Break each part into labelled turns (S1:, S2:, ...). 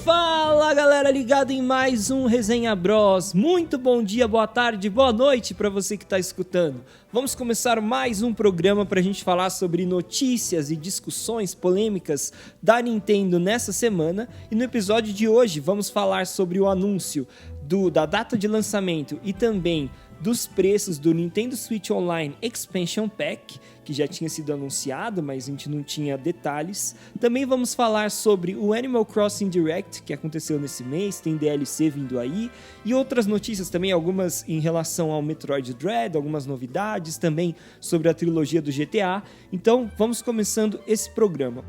S1: Fala galera, ligado em mais um Resenha Bros. Muito bom dia, boa tarde, boa noite para você que está escutando. Vamos começar mais um programa para a gente falar sobre notícias e discussões polêmicas da Nintendo nessa semana. E no episódio de hoje vamos falar sobre o anúncio da data de lançamento e também dos preços do Nintendo Switch Online Expansion Pack, que já tinha sido anunciado, mas a gente não tinha detalhes. Também vamos falar sobre o Animal Crossing Direct, que aconteceu nesse mês, tem DLC vindo aí, e outras notícias também, algumas em relação ao Metroid Dread, algumas novidades também sobre a trilogia do GTA. Então, vamos começando esse programa.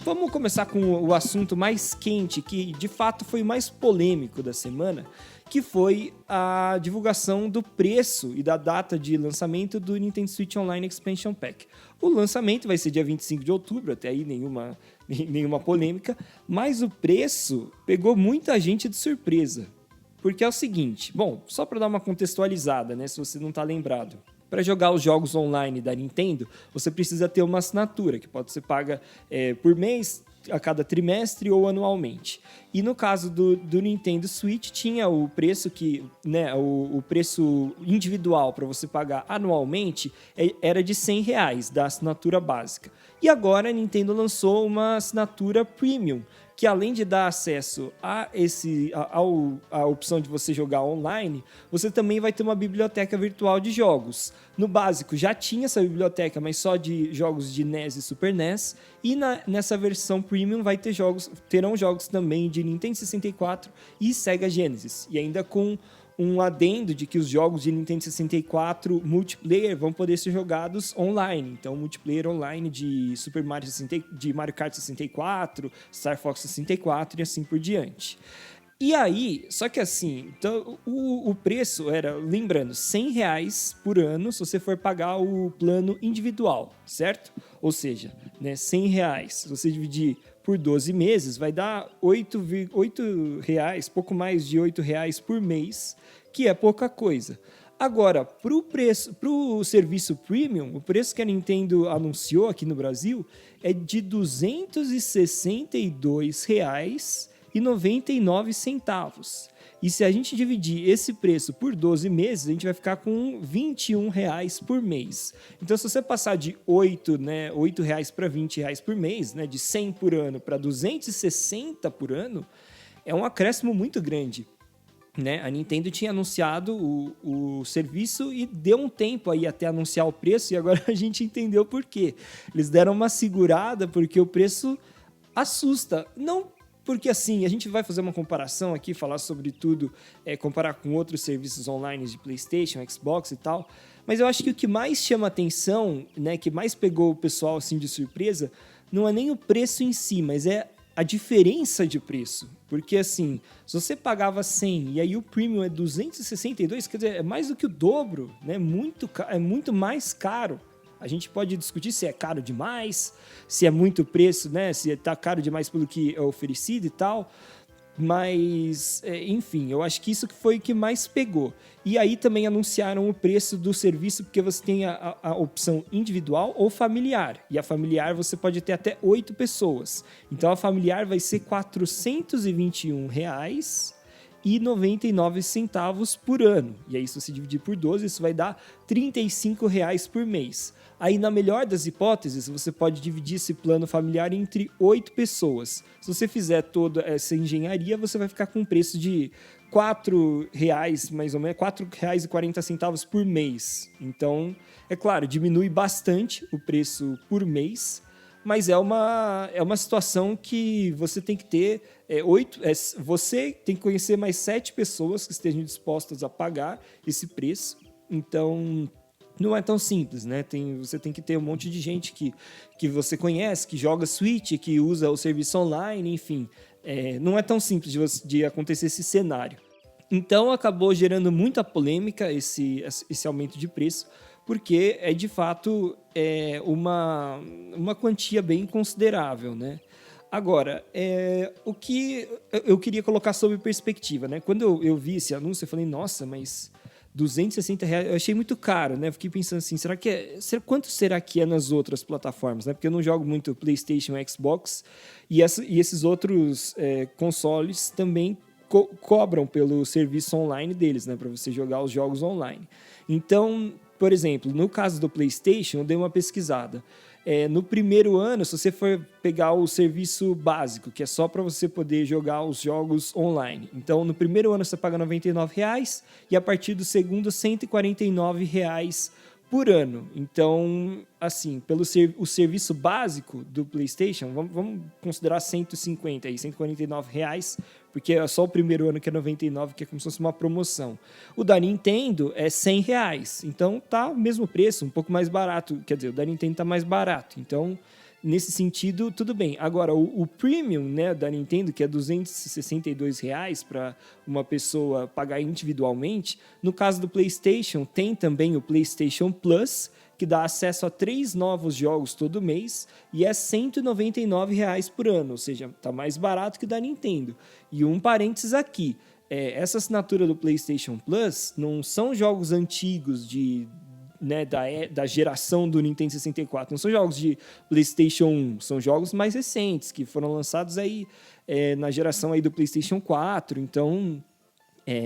S1: Vamos começar com o assunto mais quente, que de fato foi o mais polêmico da semana, que foi a divulgação do preço e da data de lançamento do Nintendo Switch Online Expansion Pack. O lançamento vai ser dia 25 de outubro, até aí nenhuma polêmica, mas o preço pegou muita gente de surpresa. Porque é o seguinte, bom, só para dar uma contextualizada, né, se você não está lembrado. Para jogar os jogos online da Nintendo, você precisa ter uma assinatura, que pode ser paga por mês, a cada trimestre ou anualmente. E no caso do Nintendo Switch, tinha o preço o preço individual para você pagar anualmente era de R$100 da assinatura básica. E agora a Nintendo lançou uma assinatura Premium, que além de dar acesso a opção de você jogar online, você também vai ter uma biblioteca virtual de jogos. No básico já tinha essa biblioteca, mas só de jogos de NES e Super NES, e nessa versão Premium terão jogos também de Nintendo 64 e Sega Genesis, e ainda com um adendo de que os jogos de Nintendo 64 multiplayer vão poder ser jogados online. Então, multiplayer online de de Mario Kart 64, Star Fox 64 e assim por diante. E aí, só que assim, então, o preço era, lembrando, R$100 por ano se você for pagar o plano individual, certo? Ou seja, né, R$100, se você dividir por 12 meses, vai dar R$8, pouco mais de R$8 por mês, que é pouca coisa. Agora, para o serviço Premium, o preço que a Nintendo anunciou aqui no Brasil é de R$262,99. E se a gente dividir esse preço por 12 meses, a gente vai ficar com R$21 por mês. Então, se você passar de R$8 para R$20 por mês, né, de 100 por ano para 260 por ano, é um acréscimo muito grande. Né? A Nintendo tinha anunciado o serviço e deu um tempo aí até anunciar o preço, e agora a gente entendeu por quê. Eles deram uma segurada porque o preço assusta. Não porque assim, a gente vai fazer uma comparação aqui, falar sobre tudo, comparar com outros serviços online de PlayStation, Xbox e tal, mas eu acho que o que mais chama atenção, né, que mais pegou o pessoal assim de surpresa, não é nem o preço em si, mas é a diferença de preço. Porque assim, se você pagava 100 e aí o Premium é 262, quer dizer, é mais do que o dobro, né? É muito mais caro. A gente pode discutir se é caro demais, se é muito preço, né? Se está caro demais pelo que é oferecido e tal. Mas, enfim, eu acho que isso foi o que mais pegou. E aí também anunciaram o preço do serviço, porque você tem a opção individual ou familiar. E a familiar você pode ter até 8 pessoas. Então a familiar vai ser R$421,99 por ano. E aí, se você dividir por 12, isso vai dar R$35 por mês. Aí, na melhor das hipóteses, você pode dividir esse plano familiar entre 8 pessoas. Se você fizer toda essa engenharia, você vai ficar com um preço de R$4, mais ou menos, R$4,40 por mês. Então, é claro, diminui bastante o preço por mês, mas é uma situação que você tem que ter você tem que conhecer mais 7 pessoas que estejam dispostas a pagar esse preço. Então, não é tão simples, né? Você tem que ter um monte de gente que você conhece, que joga Switch, que usa o serviço online, enfim. Não é tão simples de acontecer esse cenário. Então, acabou gerando muita polêmica esse aumento de preço, porque é de fato uma quantia bem considerável, né? Agora, o que eu queria colocar sob perspectiva, né? Quando eu vi esse anúncio, eu falei, nossa, mas R$260, eu achei muito caro, né? Fiquei pensando assim, quanto será que é nas outras plataformas, né? Porque eu não jogo muito PlayStation e Xbox, e esses outros consoles também cobram pelo serviço online deles, né? Para você jogar os jogos online. Então, por exemplo, no caso do PlayStation, eu dei uma pesquisada. No primeiro ano, se você for pegar o serviço básico, que é só para você poder jogar os jogos online. Então, no primeiro ano você paga R$99 e a partir do segundo, R$149 por ano. Então, assim, o serviço básico do PlayStation, vamos considerar 150 aí, R$149, porque é só o primeiro ano que é 99, que é como se fosse uma promoção. O da Nintendo é R$100, então tá o mesmo preço, um pouco mais barato. Quer dizer, o da Nintendo tá mais barato, então nesse sentido, tudo bem. Agora, o Premium, né, da Nintendo, que é R$262 para uma pessoa pagar individualmente, no caso do PlayStation, tem também o PlayStation Plus, que dá acesso a 3 novos jogos todo mês e é R$199 por ano, ou seja, está mais barato que o da Nintendo. E um parênteses aqui, essa assinatura do PlayStation Plus não são jogos antigos da geração do Nintendo 64, não são jogos de PlayStation 1, são jogos mais recentes, que foram lançados aí na geração aí do PlayStation 4, então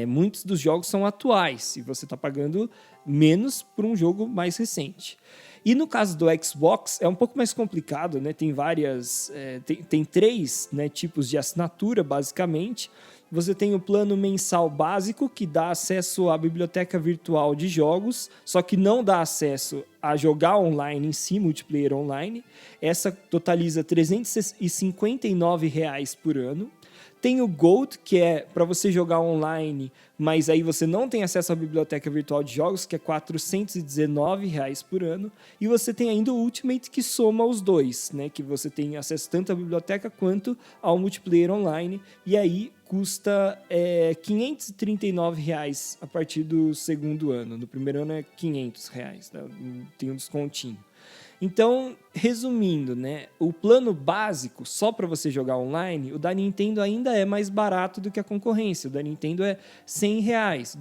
S1: muitos dos jogos são atuais, e você está pagando menos por um jogo mais recente. E no caso do Xbox, é um pouco mais complicado, né? Tem várias... tem 3 tipos de assinatura, basicamente. Você tem o plano mensal básico, que dá acesso à biblioteca virtual de jogos, só que não dá acesso a jogar online em si, multiplayer online. Essa totaliza R$359 por ano. Tem o Gold, que é para você jogar online, mas aí você não tem acesso à biblioteca virtual de jogos, que é R$419 por ano. E você tem ainda o Ultimate, que soma os dois, né? Que você tem acesso tanto à biblioteca quanto ao multiplayer online. E aí custa R$539 a partir do segundo ano. No primeiro ano é R$500, né? Tem um descontinho. Então, resumindo, né, o plano básico, só para você jogar online, o da Nintendo ainda é mais barato do que a concorrência. O da Nintendo é R$100,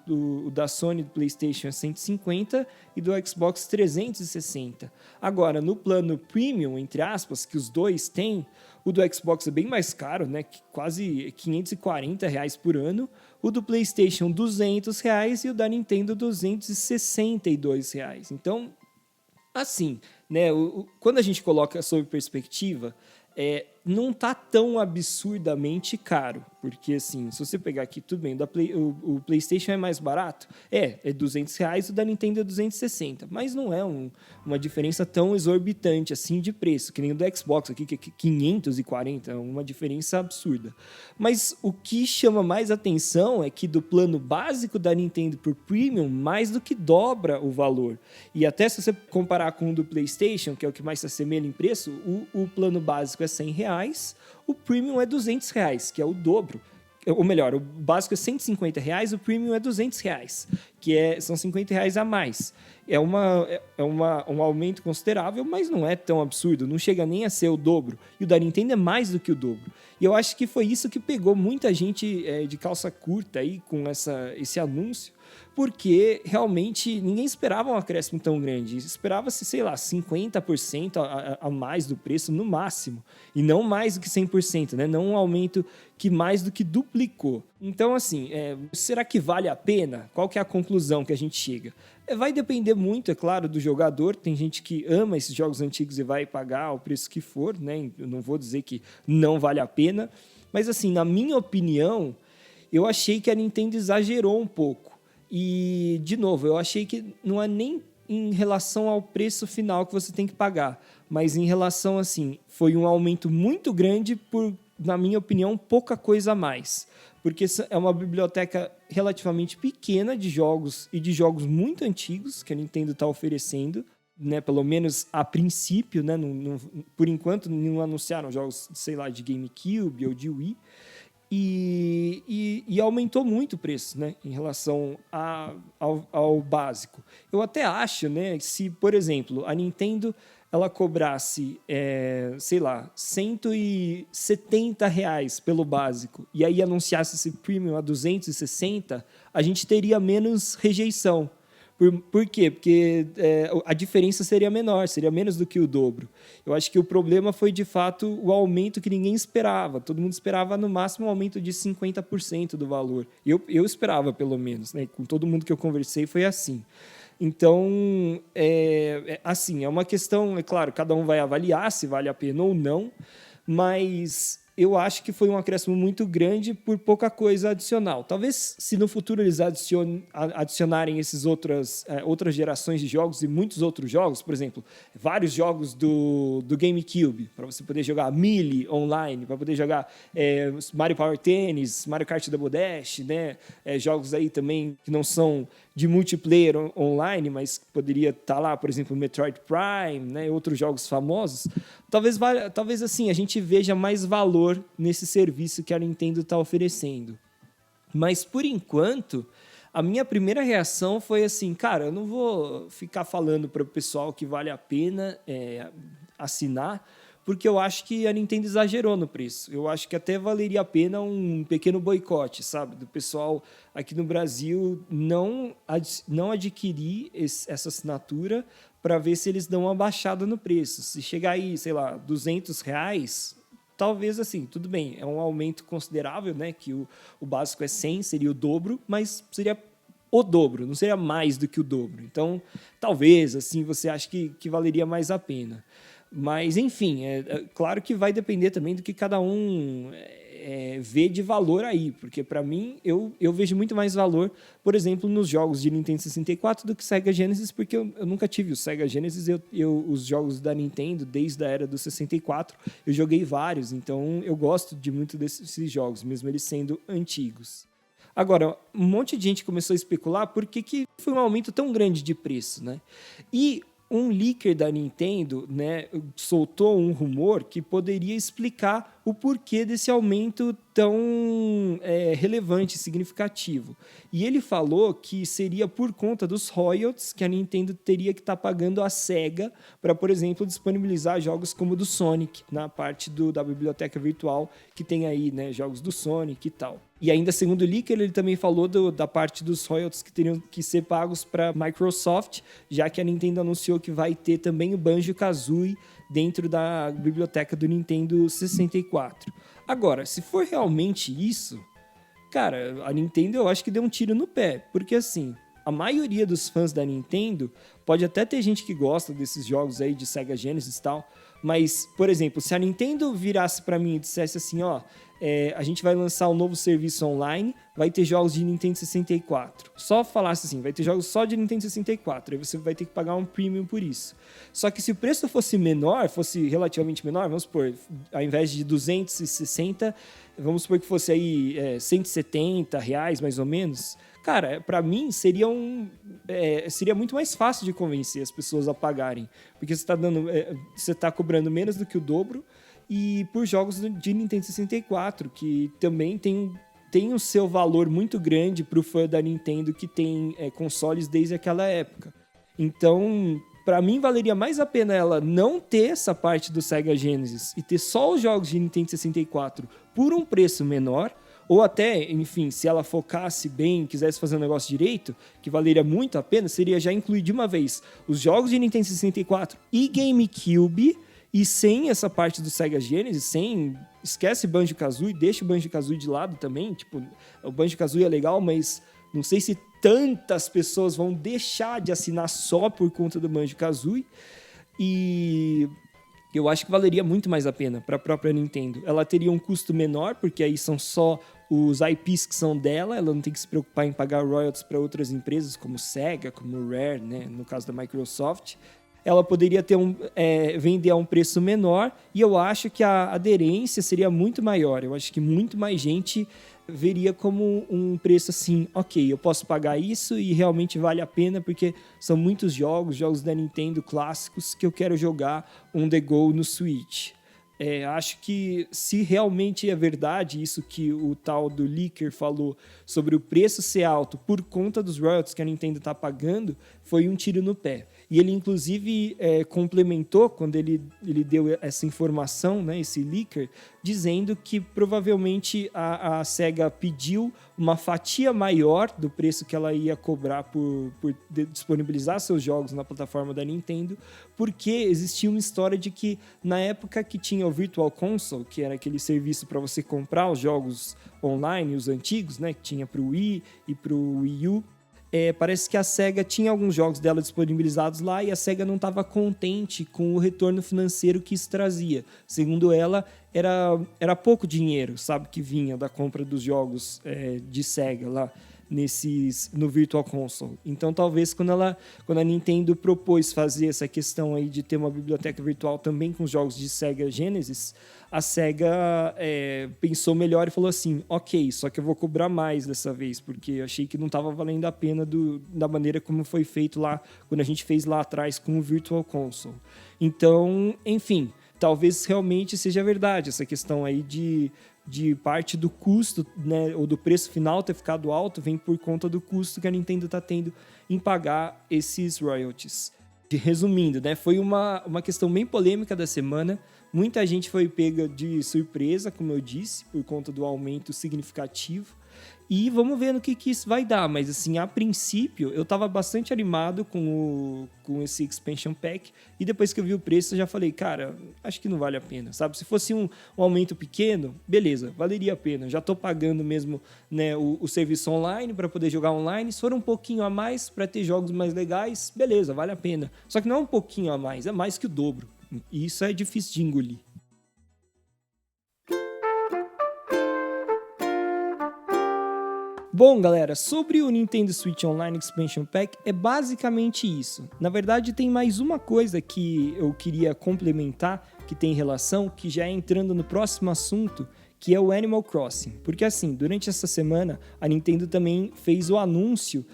S1: o da Sony do PlayStation é 150 e do Xbox 360. Agora, no plano Premium, entre aspas, que os dois têm, o do Xbox é bem mais caro, né, quase R$540 por ano. O do PlayStation, R$200 e o da Nintendo, R$262. Então, assim, né, quando a gente coloca sob perspectiva, não tá tão absurdamente caro, porque assim, se você pegar aqui, tudo bem, o PlayStation é mais barato? É R$200, o da Nintendo é 260, mas não é uma diferença tão exorbitante assim de preço, que nem o do Xbox aqui, que é 540, é uma diferença absurda. Mas o que chama mais atenção é que do plano básico da Nintendo por Premium, mais do que dobra o valor. E até se você comparar com o do PlayStation, que é o que mais se assemelha em preço, o plano básico é R$100, o Premium é R$200, que é o dobro. Ou melhor, o básico é R$150, o Premium é R$200, que são R$50 a mais. É um aumento considerável, mas não é tão absurdo, não chega nem a ser o dobro. E o da Nintendo é mais do que o dobro. E eu acho que foi isso que pegou muita gente de calça curta aí com esse anúncio, porque realmente ninguém esperava um acréscimo tão grande. Esperava-se, sei lá, 50% a mais do preço no máximo, e não mais do que 100%, né? Não um aumento que mais do que duplicou. Então, assim, será que vale a pena? Qual que é a conclusão que a gente chega? Vai depender muito, é claro, do jogador. Tem gente que ama esses jogos antigos e vai pagar o preço que for, né? Eu não vou dizer que não vale a pena, mas assim, na minha opinião, eu achei que a Nintendo exagerou um pouco. E, de novo, eu achei que não é nem em relação ao preço final que você tem que pagar, mas em relação, assim, foi um aumento muito grande por, na minha opinião, pouca coisa a mais. Porque é uma biblioteca relativamente pequena de jogos e de jogos muito antigos que a Nintendo está oferecendo, né? Pelo menos a princípio, né? Por enquanto, não anunciaram jogos, sei lá, de GameCube ou de Wii. e aumentou muito o preço, né, em relação ao básico. Eu até acho, né, se, por exemplo, a Nintendo ela cobrasse, sei lá, R$ 170 pelo básico e aí anunciasse esse premium a 260, a gente teria menos rejeição. Por quê? Porque a diferença seria menor, seria menos do que o dobro. Eu acho que o problema foi, de fato, o aumento que ninguém esperava. Todo mundo esperava, no máximo, um aumento de 50% do valor. Eu esperava, pelo menos. Né? Com todo mundo que eu conversei, foi assim. Então, assim, é uma questão, é claro, cada um vai avaliar se vale a pena ou não, mas eu acho que foi um acréscimo muito grande por pouca coisa adicional. Talvez, se no futuro eles adicionarem essas outras gerações de jogos e muitos outros jogos, por exemplo, vários jogos do GameCube, para você poder jogar Melee online, para poder jogar Mario Power Tennis, Mario Kart Double Dash, né? Jogos aí também que não são de multiplayer online, mas poderia estar lá, por exemplo, Metroid Prime, né? Outros jogos famosos. Talvez assim, a gente veja mais valor nesse serviço que a Nintendo está oferecendo. Mas, por enquanto, a minha primeira reação foi assim, cara, eu não vou ficar falando para o pessoal que vale a pena assinar, porque eu acho que a Nintendo exagerou no preço. Eu acho que até valeria a pena um pequeno boicote, sabe? Do pessoal aqui no Brasil não adquirir essa assinatura para ver se eles dão uma baixada no preço. Se chegar aí, sei lá, R$ 200, talvez assim, tudo bem, é um aumento considerável, né? Que o básico é 100, seria o dobro, mas seria o dobro, não seria mais do que o dobro. Então, talvez, assim, você ache que valeria mais a pena. Mas, enfim, claro que vai depender também do que cada um vê de valor aí, porque para mim, eu vejo muito mais valor, por exemplo, nos jogos de Nintendo 64 do que Sega Genesis, porque eu nunca tive o Sega Genesis, os jogos da Nintendo, desde a era do 64, eu joguei vários, então eu gosto de muito desses jogos, mesmo eles sendo antigos. Agora, um monte de gente começou a especular por que foi um aumento tão grande de preço, né? E um leaker da Nintendo, né, soltou um rumor que poderia explicar o porquê desse aumento tão relevante, significativo. E ele falou que seria por conta dos royalties que a Nintendo teria que estar pagando à Sega para, por exemplo, disponibilizar jogos como o do Sonic, na parte da biblioteca virtual, que tem aí, né, jogos do Sonic e tal. E ainda, segundo o leaker, ele também falou da parte dos royalties que teriam que ser pagos para a Microsoft, já que a Nintendo anunciou que vai ter também o Banjo-Kazooie dentro da biblioteca do Nintendo 64. Agora, se for realmente isso, cara, a Nintendo eu acho que deu um tiro no pé, porque assim, a maioria dos fãs da Nintendo, pode até ter gente que gosta desses jogos aí de Sega Genesis e tal, mas, por exemplo, se a Nintendo virasse para mim e dissesse assim, ó, a gente vai lançar um novo serviço online, vai ter jogos de Nintendo 64. Só falasse assim, vai ter jogos só de Nintendo 64, aí você vai ter que pagar um premium por isso. Só que se o preço fosse menor, fosse relativamente menor, vamos supor, ao invés de 260, vamos supor que fosse aí R$ 170, mais ou menos, cara, para mim seria muito mais fácil de convencer as pessoas a pagarem, porque você tá cobrando menos do que o dobro, e por jogos de Nintendo 64, que também tem o seu valor muito grande para o fã da Nintendo que tem consoles desde aquela época. Então, para mim, valeria mais a pena ela não ter essa parte do Sega Genesis e ter só os jogos de Nintendo 64 por um preço menor, ou até, enfim, se ela focasse bem, quisesse fazer um negócio direito, que valeria muito a pena, seria já incluir de uma vez os jogos de Nintendo 64 e GameCube, e sem essa parte do Sega Genesis, esquece Banjo-Kazooie, deixa o Banjo-Kazooie de lado também, tipo, o Banjo-Kazooie é legal, mas não sei se tantas pessoas vão deixar de assinar só por conta do Banjo-Kazooie, e eu acho que valeria muito mais a pena para a própria Nintendo. Ela teria um custo menor, porque aí são só os IPs que são dela, ela não tem que se preocupar em pagar royalties para outras empresas, como Sega, como Rare, né, no caso da Microsoft. Ela poderia vender a um preço menor, e eu acho que a aderência seria muito maior. Eu acho que muito mais gente veria como um preço assim, ok, eu posso pagar isso e realmente vale a pena, porque são muitos jogos da Nintendo clássicos que eu quero jogar on the go no Switch. Acho que se realmente é verdade isso que o tal do leaker falou sobre o preço ser alto por conta dos royalties que a Nintendo está pagando, foi um tiro no pé. E ele, inclusive, complementou quando ele deu essa informação, né, esse leaker, dizendo que provavelmente a SEGA pediu uma fatia maior do preço que ela ia cobrar por disponibilizar seus jogos na plataforma da Nintendo, porque existia uma história de que na época que tinha o Virtual Console, que era aquele serviço para você comprar os jogos online, os antigos, né, que tinha para o Wii e para o Wii U, parece que a SEGA tinha alguns jogos dela disponibilizados lá e a SEGA não estava contente com o retorno financeiro que isso trazia. Segundo ela, era pouco dinheiro, sabe, que vinha da compra dos jogos de SEGA lá no Virtual Console. Então, talvez quando a Nintendo propôs fazer essa questão aí de ter uma biblioteca virtual também com os jogos de Sega Genesis, a SEGA pensou melhor e falou assim, ok, só que eu vou cobrar mais dessa vez, porque eu achei que não estava valendo a pena da maneira como foi feito lá, quando a gente fez lá atrás com o Virtual Console. Então, enfim, talvez realmente seja verdade essa questão aí de parte do custo, né, ou do preço final ter ficado alto, vem por conta do custo que a Nintendo está tendo em pagar esses royalties. Resumindo, né, foi uma questão bem polêmica da semana. Muita gente foi pega de surpresa, como eu disse, por conta do aumento significativo. E vamos ver no que isso vai dar. Mas, assim, a princípio, eu estava bastante animado com esse Expansion Pack. E depois que eu vi o preço, eu já falei, cara, acho que não vale a pena, sabe? Se fosse um aumento pequeno, beleza, valeria a pena. Já estou pagando mesmo, né, o serviço online para poder jogar online. Se for um pouquinho a mais para ter jogos mais legais, beleza, vale a pena. Só que não é um pouquinho a mais, é mais que o dobro. E isso é difícil de engolir. Bom, galera, sobre o Nintendo Switch Online Expansion Pack, é basicamente isso. Na verdade, tem mais uma coisa que eu queria complementar, que tem relação, que já é entrando no próximo assunto, que é o Animal Crossing. Porque assim, durante essa semana, a Nintendo também fez o anúncio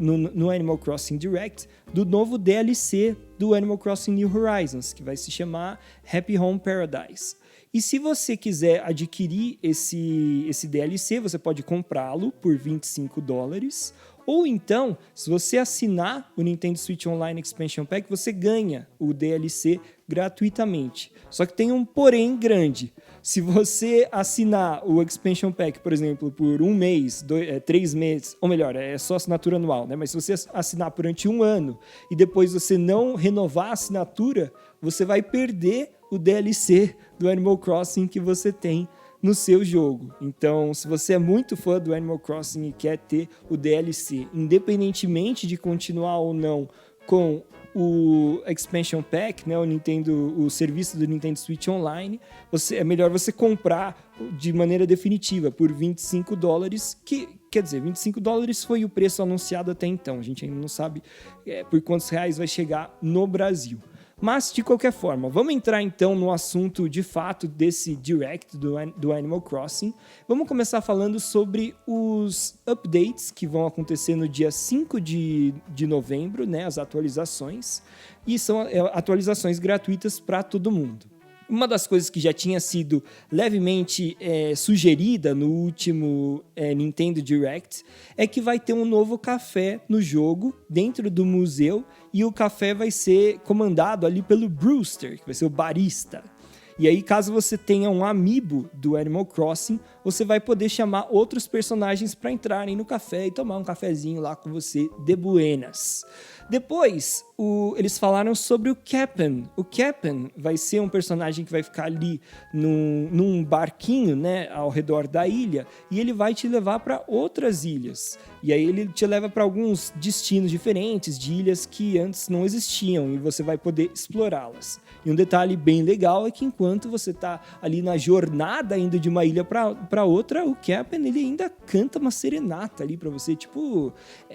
S1: no Animal Crossing Direct do novo DLC do Animal Crossing New Horizons, que vai se chamar Happy Home Paradise. E se você quiser adquirir esse DLC, você pode comprá-lo por $25. Ou então, se você assinar o Nintendo Switch Online Expansion Pack, você ganha o DLC gratuitamente. Só que tem um porém grande. Se você assinar o Expansion Pack, por exemplo, por 1 mês, 3 meses, ou melhor, é só assinatura anual, né? Mas se você assinar durante 1 ano e depois você não renovar a assinatura, você vai perder o DLC do Animal Crossing que você tem no seu jogo. Então, se você é muito fã do Animal Crossing e quer ter o DLC, independentemente de continuar ou não com o Expansion Pack, né, o serviço do Nintendo Switch Online, é melhor você comprar de maneira definitiva por $25, quer dizer, $25 foi o preço anunciado até então. A gente ainda não sabe por quantos reais vai chegar no Brasil. Mas, de qualquer forma, vamos entrar então no assunto de fato desse Direct do Animal Crossing. Vamos começar falando sobre os updates que vão acontecer no dia 5 de novembro, né, as atualizações, e são atualizações gratuitas para todo mundo. Uma das coisas que já tinha sido levemente sugerida no último Nintendo Direct é que vai ter um novo café no jogo, dentro do museu, e o café vai ser comandado ali pelo Brewster, que vai ser o barista. E aí, caso você tenha um amiibo do Animal Crossing, você vai poder chamar outros personagens para entrarem no café e tomar um cafezinho lá com você de buenas. Depois, eles falaram sobre o Cap'n. O Cap'n vai ser um personagem que vai ficar ali num barquinho, né, ao redor da ilha, e ele vai te levar para outras ilhas. E aí ele te leva para alguns destinos diferentes, de ilhas que antes não existiam, e você vai poder explorá-las. E um detalhe bem legal é que enquanto você está ali na jornada, indo de uma ilha para outra, o Cap'n, ele ainda canta uma serenata ali para você, tipo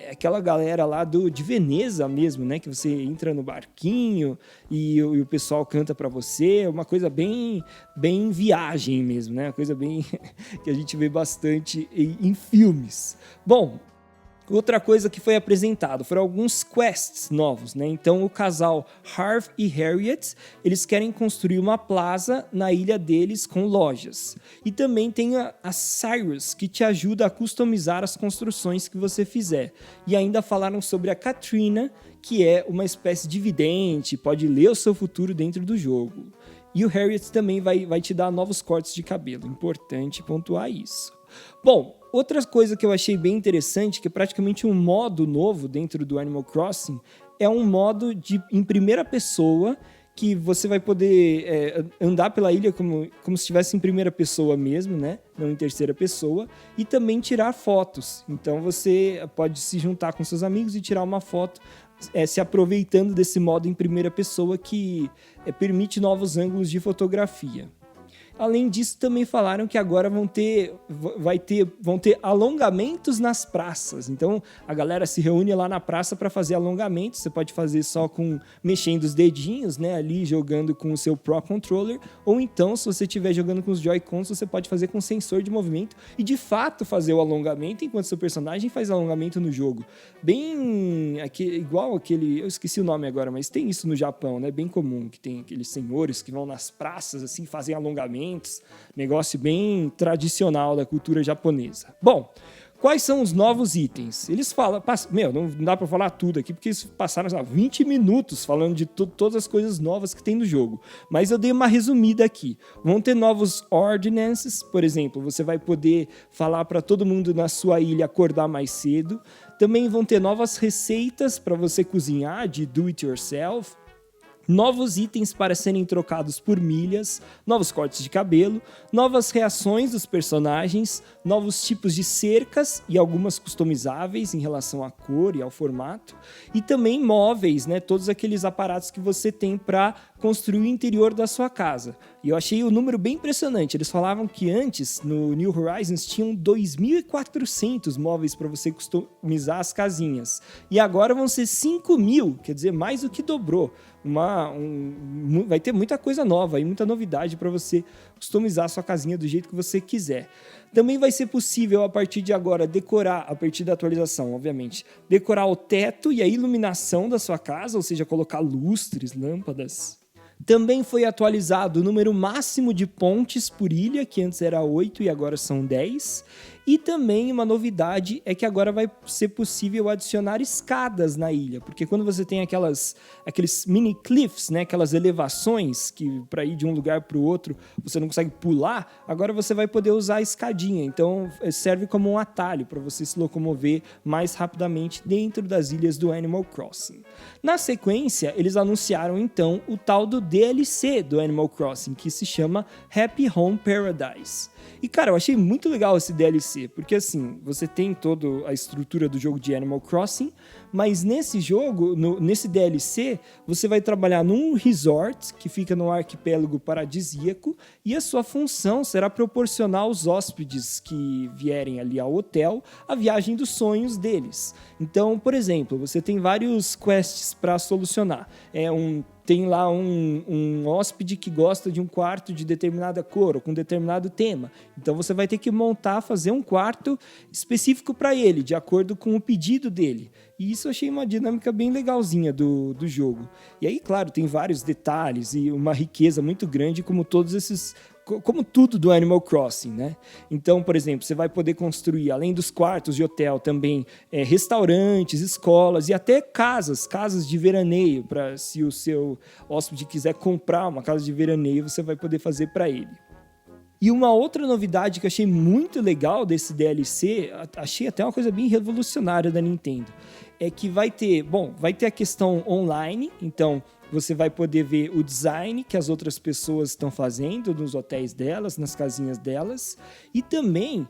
S1: aquela galera lá de Veneza mesmo, né, que você entra no barquinho e o pessoal canta para você, uma coisa bem viagem mesmo, né, uma coisa bem que a gente vê bastante em filmes. Bom, Outra coisa que foi apresentado foram alguns quests novos, né? Então o casal Harv e Harriet, eles querem construir uma plaza na ilha deles com lojas. E também tem a Cyrus, que te ajuda a customizar as construções que você fizer. E ainda falaram sobre a Katrina, que é uma espécie de vidente, pode ler o seu futuro dentro do jogo. E o Harriet também vai te dar novos cortes de cabelo, importante pontuar isso. Bom, outra coisa que eu achei bem interessante, que é praticamente um modo novo dentro do Animal Crossing, é um modo em primeira pessoa, que você vai poder andar pela ilha como se estivesse em primeira pessoa mesmo, né? Não em terceira pessoa, e também tirar fotos. Então você pode se juntar com seus amigos e tirar uma foto se aproveitando desse modo em primeira pessoa que permite novos ângulos de fotografia. Além disso, também falaram que agora vão ter alongamentos nas praças. Então, a galera se reúne lá na praça para fazer alongamentos. Você pode fazer só mexendo os dedinhos, né, ali jogando com o seu Pro Controller. Ou então, se você estiver jogando com os Joy-Cons, você pode fazer com sensor de movimento e, de fato, fazer o alongamento enquanto seu personagem faz alongamento no jogo. Bem igual aquele... Eu esqueci o nome agora, mas tem isso no Japão, né? Bem comum, que tem aqueles senhores que vão nas praças, assim, fazem alongamento. Negócio bem tradicional da cultura japonesa. Bom, quais são os novos itens? Eles falam... não dá pra falar tudo aqui, porque eles passaram 20 minutos falando de todas as coisas novas que tem no jogo. Mas eu dei uma resumida aqui. Vão ter novos ordinances, por exemplo, você vai poder falar para todo mundo na sua ilha acordar mais cedo. Também vão ter novas receitas para você cozinhar, de do it yourself. Novos itens para serem trocados por milhas, novos cortes de cabelo, novas reações dos personagens, novos tipos de cercas e algumas customizáveis em relação à cor e ao formato, e também móveis, né, todos aqueles aparatos que você tem para construir o interior da sua casa. E eu achei o número bem impressionante. Eles falavam que antes, no New Horizons, tinham 2.400 móveis para você customizar as casinhas. E agora vão ser 5.000, quer dizer, mais do que dobrou. Vai ter muita coisa nova e muita novidade para você customizar a sua casinha do jeito que você quiser. Também vai ser possível, a partir de agora, decorar, a partir da atualização, obviamente, decorar o teto e a iluminação da sua casa, ou seja, colocar lustres, lâmpadas. Também foi atualizado o número máximo de pontes por ilha, que antes era 8 e agora são 10. E também uma novidade é que agora vai ser possível adicionar escadas na ilha, porque quando você tem aqueles mini cliffs, né, aquelas elevações que para ir de um lugar para o outro você não consegue pular, agora você vai poder usar a escadinha. Então serve como um atalho para você se locomover mais rapidamente dentro das ilhas do Animal Crossing. Na sequência, eles anunciaram então o tal do DLC do Animal Crossing, que se chama Happy Home Paradise. E, cara, eu achei muito legal esse DLC, porque, assim, você tem toda a estrutura do jogo de Animal Crossing, mas nesse jogo, nesse DLC, você vai trabalhar num resort que fica num arquipélago paradisíaco e a sua função será proporcionar aos hóspedes que vierem ali ao hotel a viagem dos sonhos deles. Então, por exemplo, você tem vários quests para solucionar. Tem lá um hóspede que gosta de um quarto de determinada cor ou com determinado tema. Então você vai ter que fazer um quarto específico para ele, de acordo com o pedido dele. E isso eu achei uma dinâmica bem legalzinha do jogo. E aí, claro, tem vários detalhes e uma riqueza muito grande, como tudo do Animal Crossing, né? Então, por exemplo, você vai poder construir, além dos quartos de hotel, também restaurantes, escolas e até casas de veraneio, para se o seu hóspede quiser comprar uma casa de veraneio, você vai poder fazer para ele. E uma outra novidade que eu achei muito legal desse DLC, achei até uma coisa bem revolucionária da Nintendo, é que vai ter a questão online, então você vai poder ver o design que as outras pessoas estão fazendo nos hotéis delas, nas casinhas delas, e também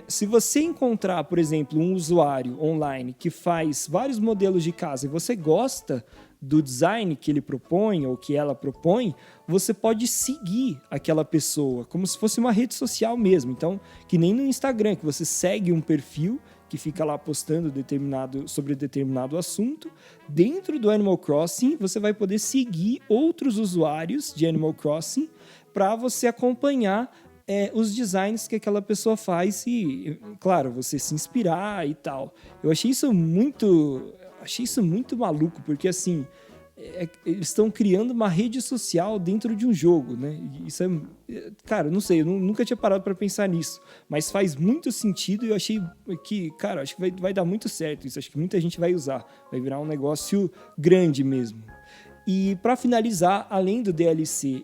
S1: se você encontrar, por exemplo, um usuário online que faz vários modelos de casa e você gosta do design que ele propõe ou que ela propõe, você pode seguir aquela pessoa, como se fosse uma rede social mesmo. Então, que nem no Instagram, que você segue um perfil que fica lá postando sobre determinado assunto. Dentro do Animal Crossing, você vai poder seguir outros usuários de Animal Crossing para você acompanhar os designs que aquela pessoa faz e, claro, você se inspirar e tal. Eu achei isso muito maluco, porque assim, eles estão criando uma rede social dentro de um jogo, né? Isso cara, não sei, eu nunca tinha parado para pensar nisso, mas faz muito sentido e eu achei que, cara, acho que vai dar muito certo isso, acho que muita gente vai usar, vai virar um negócio grande mesmo. E para finalizar, além do DLC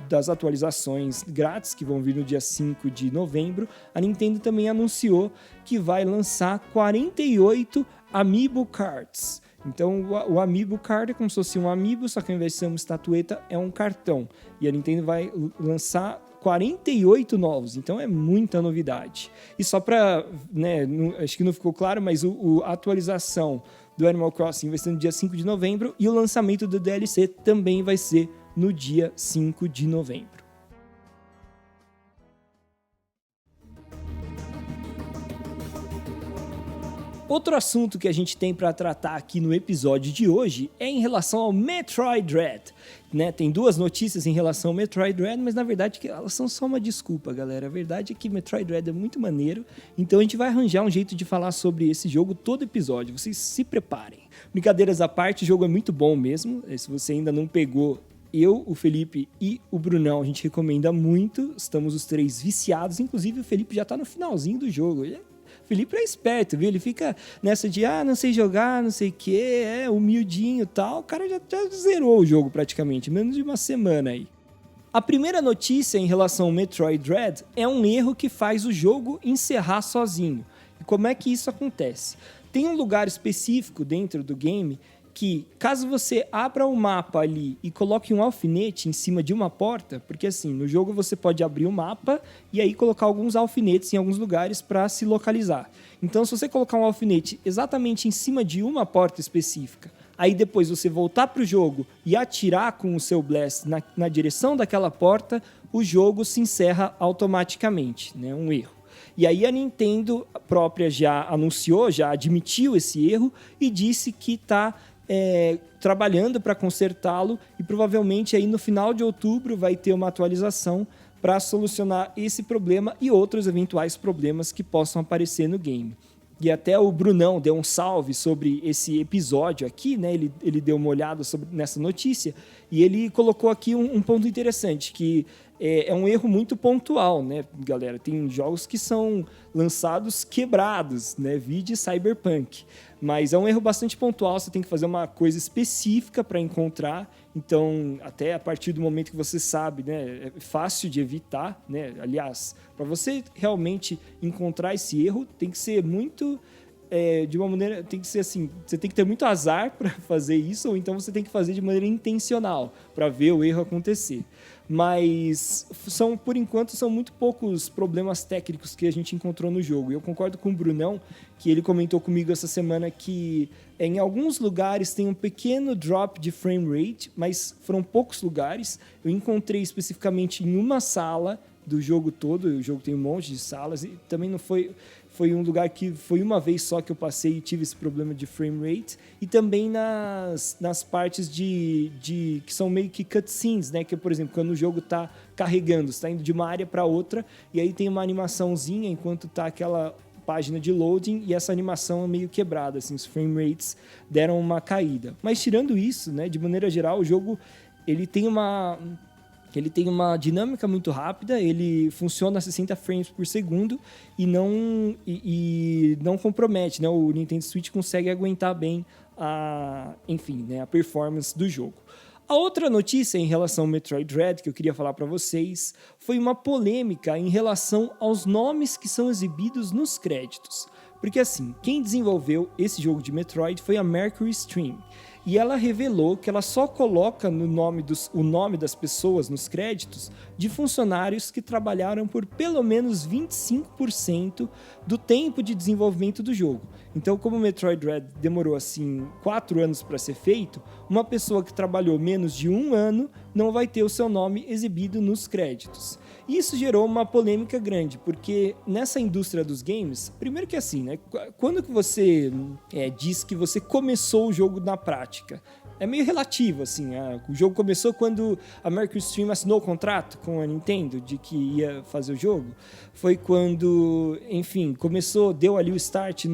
S1: das atualizações grátis que vão vir no dia 5 de novembro, a Nintendo também anunciou que vai lançar 48 Amiibo Cards. Então o Amiibo Card é como se fosse um Amiibo, só que ao invés de ser uma estatueta, é um cartão. E a Nintendo vai lançar 48 novos, então é muita novidade. E só para, né, acho que não ficou claro, mas a atualização do Animal Crossing vai ser no dia 5 de novembro e o lançamento do DLC também vai ser no dia 5 de novembro. Outro assunto que a gente tem para tratar aqui no episódio de hoje é em relação ao Metroid Dread. Né? Tem duas notícias em relação ao Metroid Dread, mas na verdade elas são só uma desculpa, galera. A verdade é que Metroid Dread é muito maneiro, então a gente vai arranjar um jeito de falar sobre esse jogo todo episódio. Vocês se preparem. Brincadeiras à parte, o jogo é muito bom mesmo. Se você ainda não pegou, eu, o Felipe e o Brunão, a gente recomenda muito. Estamos os três viciados, inclusive o Felipe já tá no finalzinho do jogo. Felipe é esperto, viu? Ele fica nessa de, não sei jogar, não sei o quê, humildinho e tal. O cara já zerou o jogo praticamente, menos de uma semana aí. A primeira notícia em relação ao Metroid Dread é um erro que faz o jogo encerrar sozinho. E como é que isso acontece? Tem um lugar específico dentro do game que, caso você abra o mapa ali e coloque um alfinete em cima de uma porta, porque assim, no jogo você pode abrir o mapa e aí colocar alguns alfinetes em alguns lugares para se localizar. Então, se você colocar um alfinete exatamente em cima de uma porta específica, aí depois você voltar para o jogo e atirar com o seu Blast na direção daquela porta, o jogo se encerra automaticamente, né? Um erro. E aí a Nintendo própria já anunciou, já admitiu esse erro e disse que está trabalhando para consertá-lo e provavelmente aí no final de outubro vai ter uma atualização para solucionar esse problema e outros eventuais problemas que possam aparecer no game. E até o Brunão deu um salve sobre esse episódio aqui, né? Ele deu uma olhada nessa notícia e ele colocou aqui um ponto interessante, que é um erro muito pontual, né, galera? Tem jogos que são lançados quebrados, né? Vide Cyberpunk. Mas é um erro bastante pontual, você tem que fazer uma coisa específica para encontrar. Então, até a partir do momento que você sabe, né, é fácil de evitar, né? Aliás, para você realmente encontrar esse erro, tem que ser muito... de uma maneira, tem que ser assim, você tem que ter muito azar para fazer isso, ou então você tem que fazer de maneira intencional para ver o erro acontecer. Mas por enquanto são muito poucos problemas técnicos que a gente encontrou no jogo. E eu concordo com o Brunão, que ele comentou comigo essa semana que em alguns lugares tem um pequeno drop de frame rate, mas foram poucos lugares. Eu encontrei especificamente em uma sala do jogo todo, o jogo tem um monte de salas, e também não foi um lugar que foi uma vez só que eu passei e tive esse problema de frame rate, e também nas partes que são meio que cutscenes, né? Que, por exemplo, quando o jogo está carregando, está indo de uma área para outra, e aí tem uma animaçãozinha enquanto está aquela página de loading, e essa animação é meio quebrada, assim, os frame rates deram uma caída. Mas tirando isso, né, de maneira geral, o jogo ele tem uma dinâmica muito rápida, ele funciona a 60 frames por segundo e não compromete, né? O Nintendo Switch consegue aguentar bem a performance do jogo. A outra notícia em relação ao Metroid Dread que eu queria falar para vocês foi uma polêmica em relação aos nomes que são exibidos nos créditos. Porque assim, quem desenvolveu esse jogo de Metroid foi a Mercury Stream. E ela revelou que ela só coloca o nome das pessoas nos créditos de funcionários que trabalharam por pelo menos 25% do tempo de desenvolvimento do jogo. Então, como o Metroid Dread demorou assim 4 anos para ser feito, uma pessoa que trabalhou menos de 1 ano não vai ter o seu nome exibido nos créditos. E isso gerou uma polêmica grande, porque nessa indústria dos games, primeiro que assim, né? Quando que você diz que você começou o jogo na prática? prática? É meio relativo, assim. O jogo começou quando a Mercury Stream assinou o contrato com a Nintendo de que ia fazer o jogo. Foi quando, enfim, deu ali o start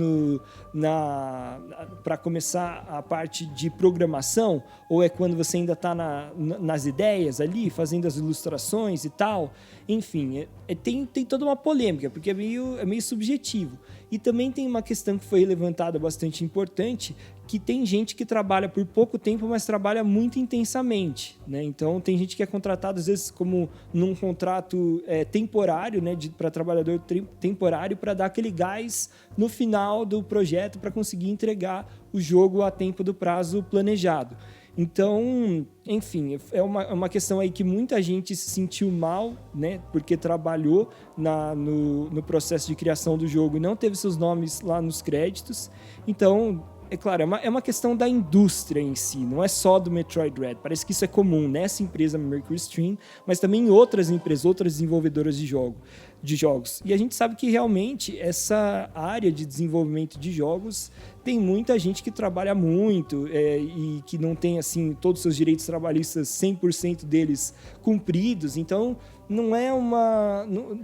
S1: para começar a parte de programação, ou é quando você ainda está nas ideias ali, fazendo as ilustrações e tal. Enfim, tem toda uma polêmica, porque é meio subjetivo. E também tem uma questão que foi levantada bastante importante, que tem gente que trabalha por pouco tempo, mas trabalha muito intensamente, né? Então, tem gente que é contratada, às vezes, como num contrato temporário, né? Para trabalhador temporário, para dar aquele gás no final do projeto para conseguir entregar o jogo a tempo do prazo planejado. Então, enfim, é uma questão aí que muita gente se sentiu mal, né? Porque trabalhou no processo de criação do jogo e não teve seus nomes lá nos créditos. Então, é claro, é uma questão da indústria em si, não é só do Metroid Dread. Parece que isso é comum nessa empresa Mercury Stream, mas também em outras empresas, outras desenvolvedoras de jogos. E a gente sabe que realmente essa área de desenvolvimento de jogos tem muita gente que trabalha muito e que não tem assim todos os seus direitos trabalhistas 100% deles cumpridos. Então,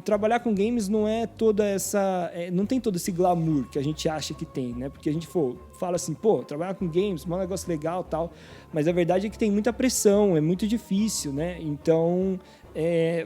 S1: trabalhar com games não é toda essa... não tem todo esse glamour que a gente acha que tem, né? Porque a gente fala assim, trabalhar com games, um negócio legal e tal, mas a verdade é que tem muita pressão, é muito difícil, né? Então,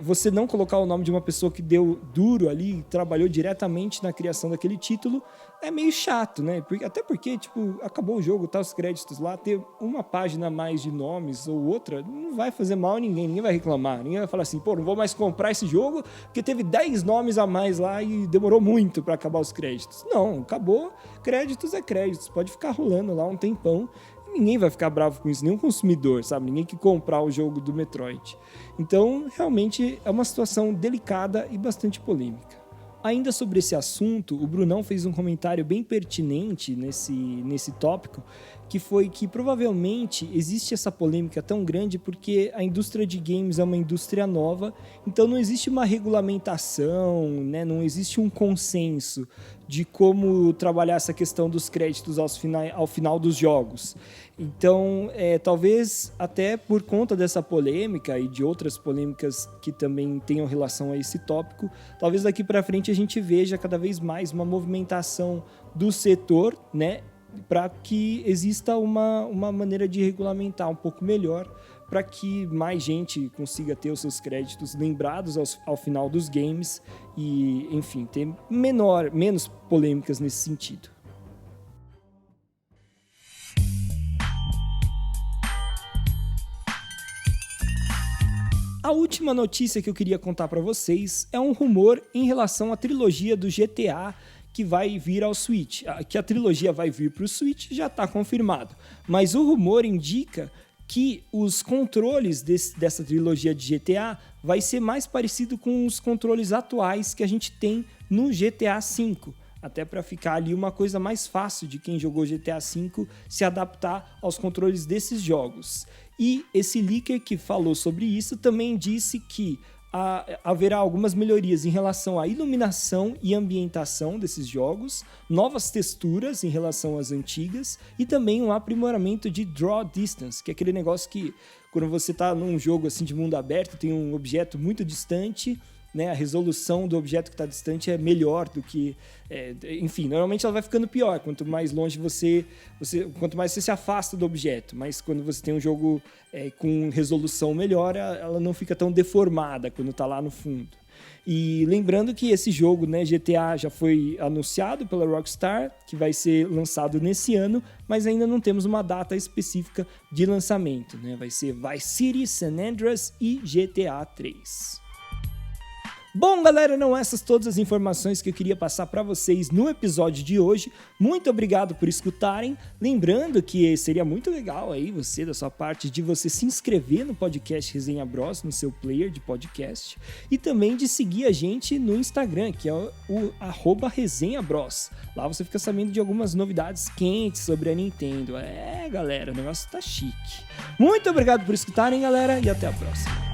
S1: você não colocar o nome de uma pessoa que deu duro ali, trabalhou diretamente na criação daquele título, é meio chato, né? Até porque, acabou o jogo, tá os créditos lá, ter uma página a mais de nomes ou outra, não vai fazer mal a ninguém vai reclamar, ninguém vai falar assim, não vou mais comprar esse jogo porque teve 10 nomes a mais lá e demorou muito para acabar os créditos. Não, acabou, créditos é créditos, pode ficar rolando lá um tempão, ninguém vai ficar bravo com isso, nenhum consumidor, sabe? Ninguém que comprar o jogo do Metroid. Então, realmente, é uma situação delicada e bastante polêmica. Ainda sobre esse assunto, o Brunão fez um comentário bem pertinente nesse tópico, que foi que provavelmente existe essa polêmica tão grande porque a indústria de games é uma indústria nova, então não existe uma regulamentação, né? Não existe um consenso de como trabalhar essa questão dos créditos ao final dos jogos. Então, talvez até por conta dessa polêmica e de outras polêmicas que também tenham relação a esse tópico, talvez daqui para frente a gente veja cada vez mais uma movimentação do setor, né, para que exista uma maneira de regulamentar um pouco melhor, para que mais gente consiga ter os seus créditos lembrados ao final dos games e, enfim, ter menos polêmicas nesse sentido. A última notícia que eu queria contar para vocês é um rumor em relação à trilogia do GTA que vai vir ao Switch. Que a trilogia vai vir para o Switch já está confirmado, mas o rumor indica que os controles dessa trilogia de GTA vai ser mais parecido com os controles atuais que a gente tem no GTA V, até para ficar ali uma coisa mais fácil de quem jogou GTA V se adaptar aos controles desses jogos. E esse leaker que falou sobre isso também disse que haverá algumas melhorias em relação à iluminação e ambientação desses jogos, novas texturas em relação às antigas e também um aprimoramento de draw distance, que é aquele negócio que quando você está num jogo assim de mundo aberto, tem um objeto muito distante, né, a resolução do objeto que está distante é melhor do que... enfim, normalmente ela vai ficando pior quanto mais longe quanto mais você se afasta do objeto, mas quando você tem um jogo com resolução melhor, ela não fica tão deformada quando está lá no fundo. E lembrando que esse jogo, né, GTA, já foi anunciado pela Rockstar, que vai ser lançado nesse ano, mas ainda não temos uma data específica de lançamento, né? Vai ser Vice City, San Andreas e GTA 3. Bom, galera, não essas todas as informações que eu queria passar para vocês no episódio de hoje. Muito obrigado por escutarem. Lembrando que seria muito legal aí da sua parte, de você se inscrever no podcast Resenha Bros, no seu player de podcast, e também de seguir a gente no Instagram, que é o @resenhabros. Lá você fica sabendo de algumas novidades quentes sobre a Nintendo. Galera, o negócio tá chique. Muito obrigado por escutarem, galera, e até a próxima.